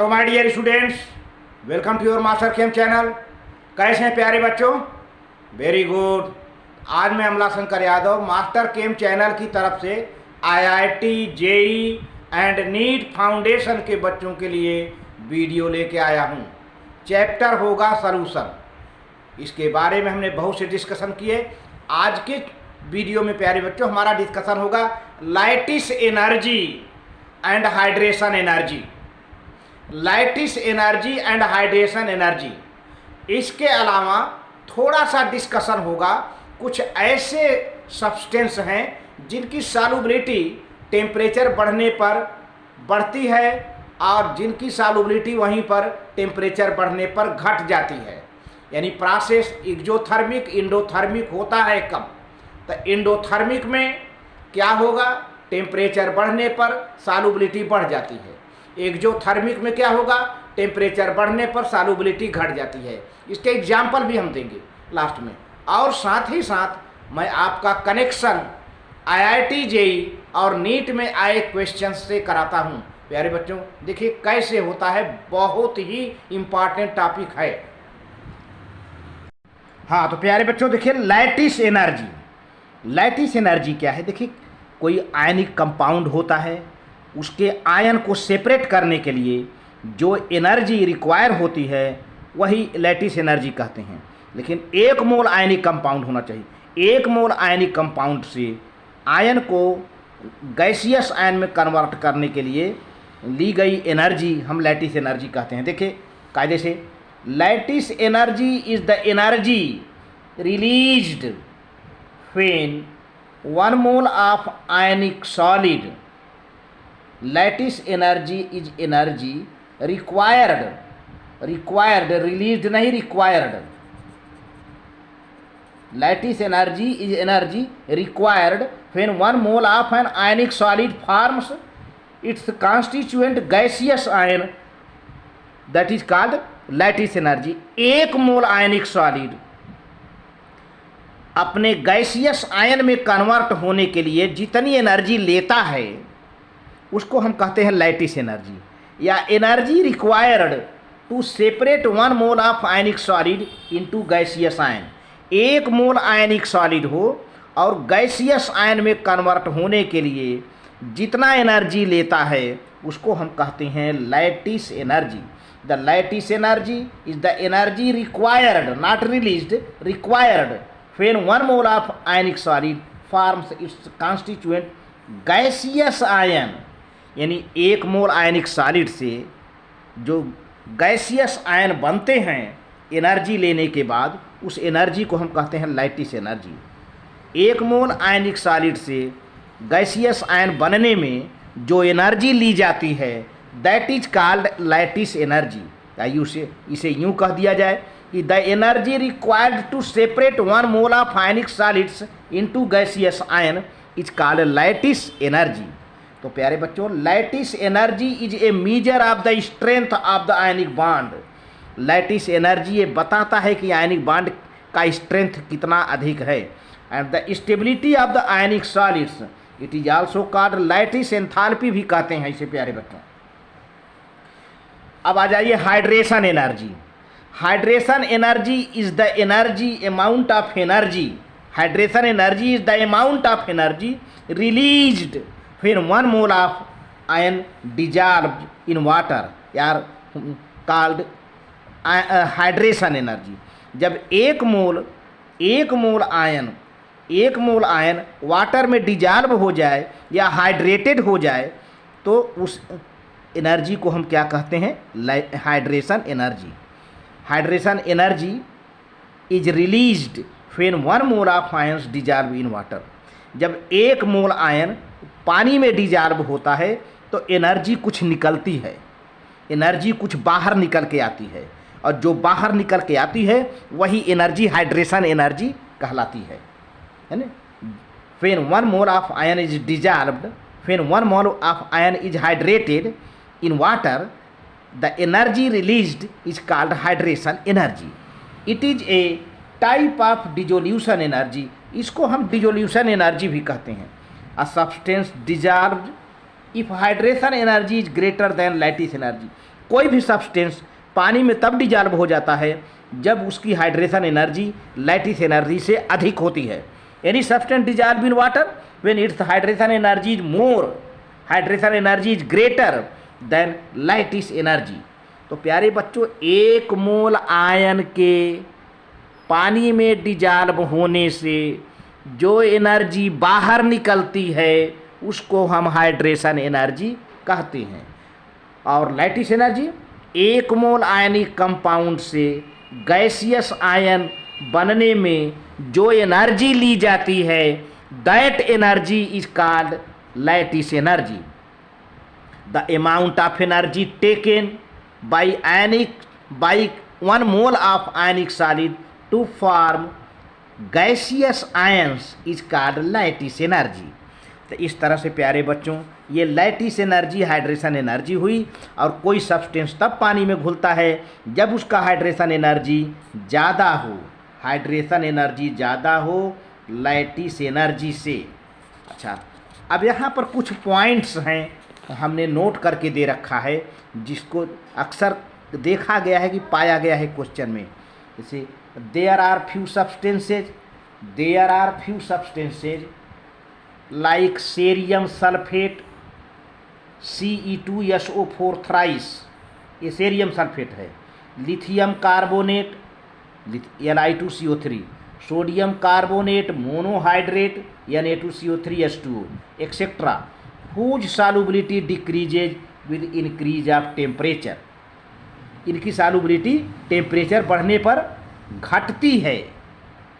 Hello my dear students, welcome to your master chem channel. कैसे हैं प्यारे बच्चों? Very good. आज मैं Amla Shankar Yadav master chem channel की तरफ से IIT, JEE and NEET foundation के बच्चों के लिए वीडियो लेके आया हूं। चैप्टर होगा सॉल्यूशन। इसके बारे में हमने बहुत से डिस्कशन किए। आज के वीडियो में प्यारे बच्चों हमारा डिस्कशन होगा lattice energy and hydration energy. Lattice energy and hydration energy. इसके अलावा थोड़ा सा डिस्कशन होगा कुछ ऐसे सब्सटेंस हैं जिनकी सॉल्युबिलिटी टेम्परेचर बढ़ने पर बढ़ती है और जिनकी सॉल्युबिलिटी वहीं पर टेम्परेचर बढ़ने पर घट जाती है। यानी प्रोसेस एक्सोथर्मिक एंडोथर्मिक होता है कब? तो एंडोथर्मिक में क्या होगा? टेम्परेचर बढ़ने पर सॉल्युबिलिटी बढ़ जाती है। एक्सोथर्मिक में क्या होगा? टेम्परेचर बढ़ने पर सॉल्युबिलिटी घट जाती है। इसके एग्जाम्पल भी हम देंगे लास्ट में। और साथ ही साथ मैं आपका कनेक्शन आईआईटी, जेई और नीट में आए क्वेश्चन से कराता हूं। प्यारे बच्चों देखिए कैसे होता है, बहुत ही इम्पॉर्टेंट टॉपिक है। हाँ तो प्यारे बच्चों देखिए लैटिस एनर्जी। लैटिस एनर्जी क्या है? देखिए कोई आयनिक कंपाउंड होता है, उसके आयन को सेपरेट करने के लिए जो एनर्जी रिक्वायर होती है वही लैटिस एनर्जी कहते हैं। लेकिन एक मोल आयनिक कंपाउंड होना चाहिए। एक मोल आयनिक कंपाउंड से आयन को गैसियस आयन में कन्वर्ट करने के लिए ली गई एनर्जी हम लैटिस एनर्जी कहते हैं। देखिए कायदे से, lattice energy is the energy released when 1 mole of ionic solid. Lattice energy is energy required, released नहीं required. Lattice energy is energy required when 1 mole of an ionic solid forms its constituent gaseous ion, that is called lattice energy. एक mole ionic solid अपने gaseous ion में convert होने के लिए जितनी energy लेता है उसको हम कहते हैं लैटिस एनर्जी। या energy required to separate 1 mole of ionic solid into gaseous ion. एक मोल आयनिक सॉलिड हो और गैसियस आयन में कन्वर्ट होने के लिए जितना एनर्जी लेता है उसको हम कहते हैं lattice energy. The lattice energy is the energy required, not released, required when 1 mole of ionic solid forms its constituent gaseous ion. यानी एक मोल आयनिक सॉलिड से जो गैसियस आयन बनते हैं एनर्जी लेने के बाद, उस एनर्जी को हम कहते हैं लैटिस एनर्जी। एक मोल आयनिक सॉलिड से गैसियस आयन बनने में जो एनर्जी ली जाती है that is called lattice energy. आइए इसे यूँ कह दिया जाए कि the energy required to separate 1 mole of ionic solids into gaseous ion is called lattice energy. तो प्यारे बच्चों lattice energy is a measure of the strength of the ionic bond. Lattice energy ये बताता है कि आयनिक बॉन्ड का strength कितना अधिक है। And the stability of the ionic solids it is also called lattice enthalpy भी कहते हैं इसे प्यारे बच्चों। अब आ जाइए hydration energy. Hydration energy is the energy amount of energy. Hydration energy is the amount of energy released when 1 mole of ion dissolved in water, यार called hydration energy. जब एक मोल आयन वाटर में डिजॉल्व हो जाए या hydrated हो जाए तो उस एनर्जी को हम क्या कहते हैं? Hydration energy. Hydration energy is released when 1 mole of ions dissolve in water. जब एक मोल आयन पानी में डिजॉल्व होता है तो एनर्जी कुछ निकलती है, एनर्जी कुछ बाहर निकल के आती है, और जो बाहर निकल के आती है वही एनर्जी हाइड्रेशन एनर्जी कहलाती है ना। When 1 mole of ion is dissolved, when 1 mole of ion is hydrated in water, the energy released is called hydration energy. It is a type of dissolution energy. इसको हम dissolution energy भी कहते हैं। A substance dissolved if hydration energy is greater than lattice energy। कोई भी substance पानी में तब डिजॉल्व हो जाता है जब उसकी हाइड्रेशन एनर्जी लैटिस एनर्जी से अधिक होती है। Any substance dissolve in water when it's hydration energy is more, hydration energy is greater than lattice energy. तो प्यारे बच्चों, 1 मोल आयन के पानी में डिजॉल्व होने से जो एनर्जी बाहर निकलती है उसको हम हाइड्रेशन एनर्जी कहते हैं। और lattice energy, 1 mole ionic compound से गैसियस आयन बनने में जो एनर्जी ली जाती है that energy is called lattice energy. The amount of energy taken by 1 mole of ionic solid to form gaseous ions is called lattice energy. तो इस तरह से प्यारे बच्चों, ये लैटिस एनर्जी हाइड्रेशन एनर्जी हुई। और कोई सब्सटेंस तब पानी में घुलता है जब उसका हाइड्रेशन एनर्जी ज़्यादा हो, हाइड्रेशन एनर्जी ज़्यादा हो लैटिस एनर्जी से। अच्छा, अब यहाँ पर कुछ पॉइंट्स हैं हमने नोट करके दे रखा है, जिसको अक्सर देखा गया है कि पाया गया है क्वेश्चन में। जैसे there are few substances like cerium sulphate Ce2SO4 thrice, ये सेरियम सल्फेट है। Lithium carbonate Li2CO3, sodium carbonate monohydrate Na2CO3H2O etcetera, whose solubility decreases with increase of temperature. इनकी सॉल्युबिलिटी टेम्परेचर बढ़ने पर घटती है।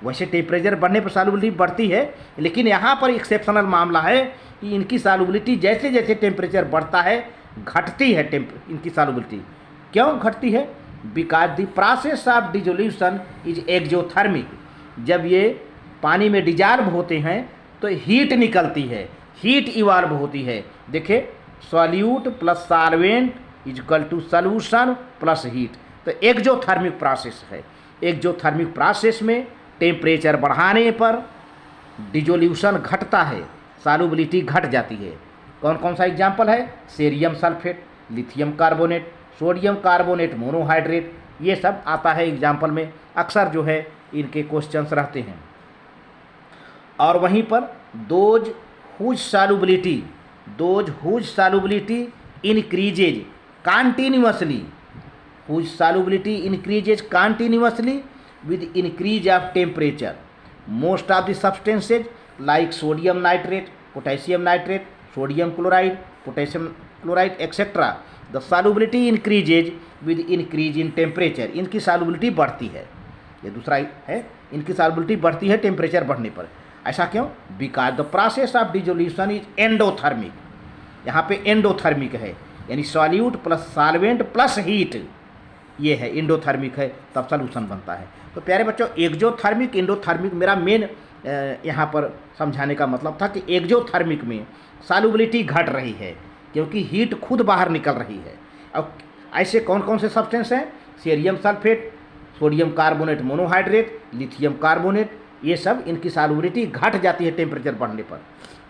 वैसे टेम्परेचर बढ़ने पर सॉल्युबिलिटी बढ़ती है, लेकिन यहाँ पर एक्सेप्शनल मामला है कि इनकी सॉल्युबिलिटी जैसे जैसे टेम्परेचर बढ़ता है घटती है। इनकी सॉल्युबिलिटी क्यों घटती है? Because the process of dissolution is exothermic. जब ये पानी में डिजॉल्व होते हैं तो हीट निकलती है, हीट इवॉल्व होती है। देखिए, solute plus solvent is equal to solution plus heat. तो एक्सोथर्मिक प्रोसेस है। एक्सोथर्मिक प्रोसेस में टेम्परेचर बढ़ाने पर डिसोल्यूशन घटता है, सॉल्युबिलिटी घट जाती है। कौन कौन सा एग्जाम्पल है? Cerium sulphate, lithium carbonate, sodium carbonate monohydrate, ये सब आता है एग्जाम्पल में। अक्सर जो है इनके क्वेश्चंस रहते हैं। और वहीं पर those whose solubility increases continuously, whose solubility increases continuously with increase of temperature. Most of the substances like sodium nitrate, potassium nitrate, sodium chloride, potassium chloride etc. the solubility increases with increase in temperature. इनकी solubility बढ़ती है। ये दूसरा है, इनकी solubility बढ़ती है temperature बढ़ने पर। ऐसा क्यों? Because the process of dissolution is endothermic. यहाँ पे एंडोथर्मिक है, यानी solute plus solvent plus heat, ये है एंडोथर्मिक है, तब सॉल्यूशन बनता है। तो प्यारे बच्चों, एक्सोथर्मिक एंडोथर्मिक मेरा मेन यहाँ पर समझाने का मतलब था कि एक्सोथर्मिक में सॉल्युबिलिटी घट रही है क्योंकि हीट खुद बाहर निकल रही है। अब ऐसे कौन कौन से सब्सटेंस हैं? Cerium sulphate, sodium carbonate monohydrate, lithium carbonate, ये सब इनकी सॉल्युबिलिटी घट जाती है टेम्परेचर बढ़ने पर।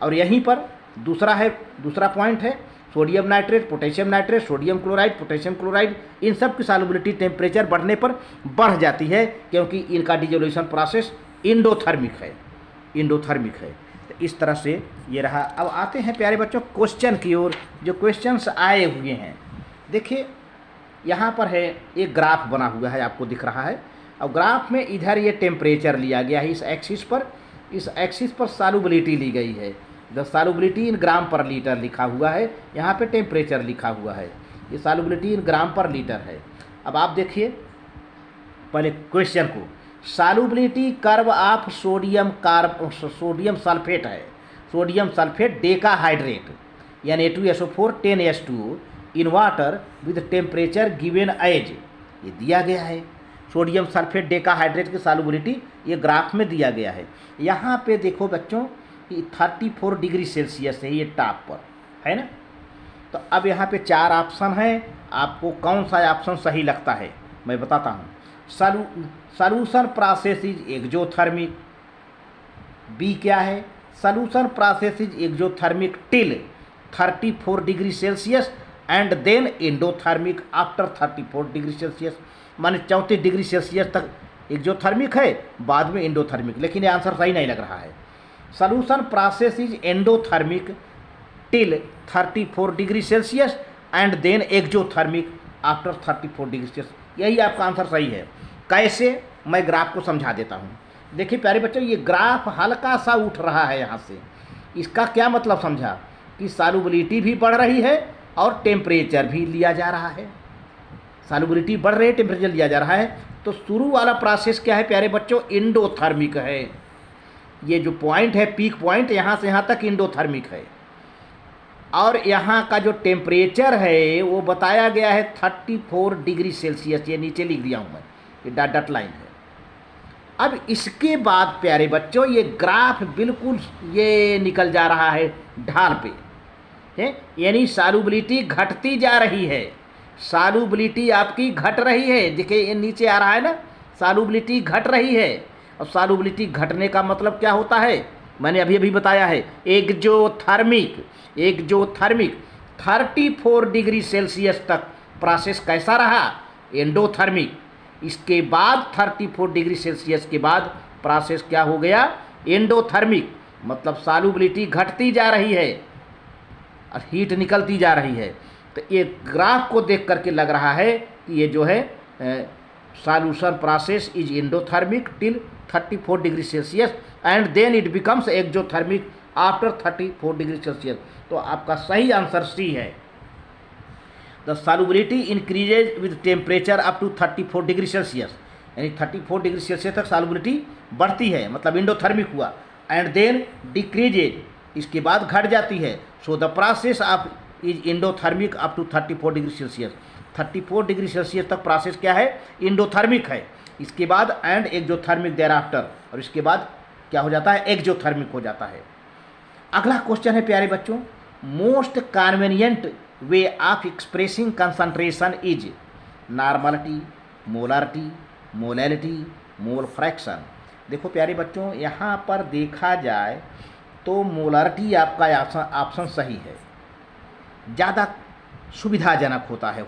और यहीं पर दूसरा पॉइंट है sodium nitrate, potassium nitrate, sodium chloride, potassium chloride, इन सब की सॉल्युबिलिटी टेम्परेचर बढ़ने पर बढ़ जाती है क्योंकि इनका डिसोल्यूशन प्रोसेस एंडोथर्मिक है। तो इस तरह से ये रहा। अब आते हैं प्यारे बच्चों क्वेश्चन की ओर, जो क्वेश्चंस आए हुए हैं। देखिए, यहाँ पर है एक ग्राफ बना हुआ है, आपको दिख रहा है। अब ग्राफ में इधर ये टेम्परेचर लिया गया है, इस एक्सिस पर सॉल्युबिलिटी ली गई है। द सॉल्युबिलिटी इन ग्राम पर लीटर लिखा हुआ है, यहाँ पे टेम्परेचर लिखा हुआ है। ये सॉल्युबिलिटी इन ग्राम पर लीटर है। अब आप देखिए पहले क्वेश्चन को, solubility curve of sodium sulphate है, sodium sulphate decahydrate Na2SO4 10H2O in water with temperature given as, ये दिया गया है। सोडियम सल्फेट डेकाहाइड्रेट की सॉल्युबिलिटी ये ग्राफ में दिया गया है। यहाँ पे देखो बच्चों, 34 डिग्री सेल्सियस है ये टॉप पर, है ना। तो अब यहाँ पे 4 ऑप्शन हैं, आपको कौन सा ऑप्शन सही लगता है मैं बताता हूँ। Solution process is exothermic, B क्या है? Solution process is exothermic till 34 degree Celsius and then endothermic after 34 degree Celsius, माने 34 डिग्री सेल्सियस तक एक्सोथर्मिक है, बाद में एंडोथर्मिक। लेकिन ये आंसर सही नहीं लग रहा है। Solution process is endothermic till 34 degree Celsius and then exothermic after 34 degree Celsius. यही आपका आंसर सही है। कैसे, मैं ग्राफ को समझा देता हूँ। देखिए प्यारे बच्चों, ये ग्राफ हल्का सा उठ रहा है यहाँ से। इसका क्या मतलब समझा कि सॉल्युबिलिटी भी बढ़ रही है और टेम्परेचर भी लिया जा रहा है। सॉल्युबिलिटी बढ़ रही है, टेम्परेचर लिया जा रहा है। तो शुरू वाला प्रोसेस क्या है प्यारे बच्चों, एंडोथर्मिक है। ये जो पॉइंट है, पीक पॉइंट, यहाँ से यहाँ तक एंडोथर्मिक है। और यहाँ का जो टेम्परेचर है वो बताया गया है 34 डिग्री सेल्सियस। ये नीचे लिख दिया हूँ मैं, ये डॉट डॉट लाइन है। अब इसके बाद प्यारे बच्चों ये ग्राफ बिल्कुल ये निकल जा रहा है ढाल पे है, यानी सॉल्युबिलिटी घटती जा रही है। सॉल्युबिलिटी आपकी घट रही है। देखिए ये नीचे आ रहा है ना, सॉल्युबिलिटी घट रही है। और सॉल्युबिलिटी घटने का मतलब क्या होता है, मैंने अभी अभी बताया है, एक्सोथर्मिक 34 डिग्री सेल्सियस तक प्रोसेस कैसा रहा, एंडोथर्मिक। इसके बाद 34 डिग्री सेल्सियस के बाद प्रोसेस क्या हो गया, एंडोथर्मिक। मतलब सॉल्युबिलिटी घटती जा रही है और हीट निकलती जा रही है। तो ये ग्राफ को देख करके लग रहा है कि ये जो है solution process is endothermic till 34 degree Celsius and then it becomes exothermic after 34 degree Celsius. तो आपका सही आंसर सी है। The solubility increases with temperature up to 34 degree Celsius, यानी 34 डिग्री सेल्सियस तक सॉल्युबिलिटी बढ़ती है, मतलब एंडोथर्मिक हुआ। एंड देन डिक्रीजेज, इसके बाद घट जाती है। So the process of is endothermic up to 34 degree Celsius. 34 degree Celsius तक प्रोसेस क्या है, एंडोथर्मिक है। इसके बाद एंड एक्सोथर्मिक देयर आफ्टर, और इसके बाद क्या हो जाता है, एक्सोथर्मिक हो जाता है। अगला क्वेश्चन है प्यारे बच्चों, most convenient way of expressing concentration is normality, molarity, molality, mole fraction. देखो प्यारे बच्चों, यहाँ पर देखा जाए तो मोलारिटी आपका ऑप्शन सही है, ज़्यादा सुविधाजनक होता है।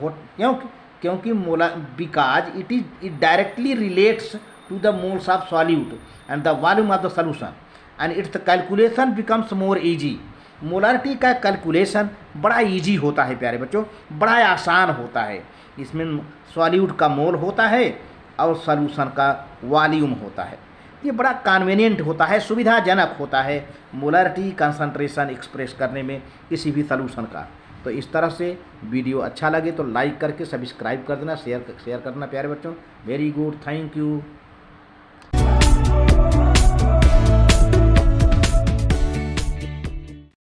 क्योंकि because it directly relates to the moles of solute and the volume of the solution and its calculation becomes more easy. Molarity का कैलकुलेशन बड़ा इजी होता है प्यारे बच्चों, बड़ा आसान होता है। इसमें सॉल्यूट का मोल होता है और सॉल्यूशन का वॉल्यूम होता है। ये बड़ा कन्वीनियंट होता है, सुविधाजनक होता है मोलारिटी कंसंट्रेशन एक्सप्रेस करने में किसी भी सॉल्यूशन का। तो इस तरह से वीडियो अच्छा लगे तो लाइक करके सब्सक्राइब कर देना, शेयर करना प्यारे बच्चों। Very good, thank you.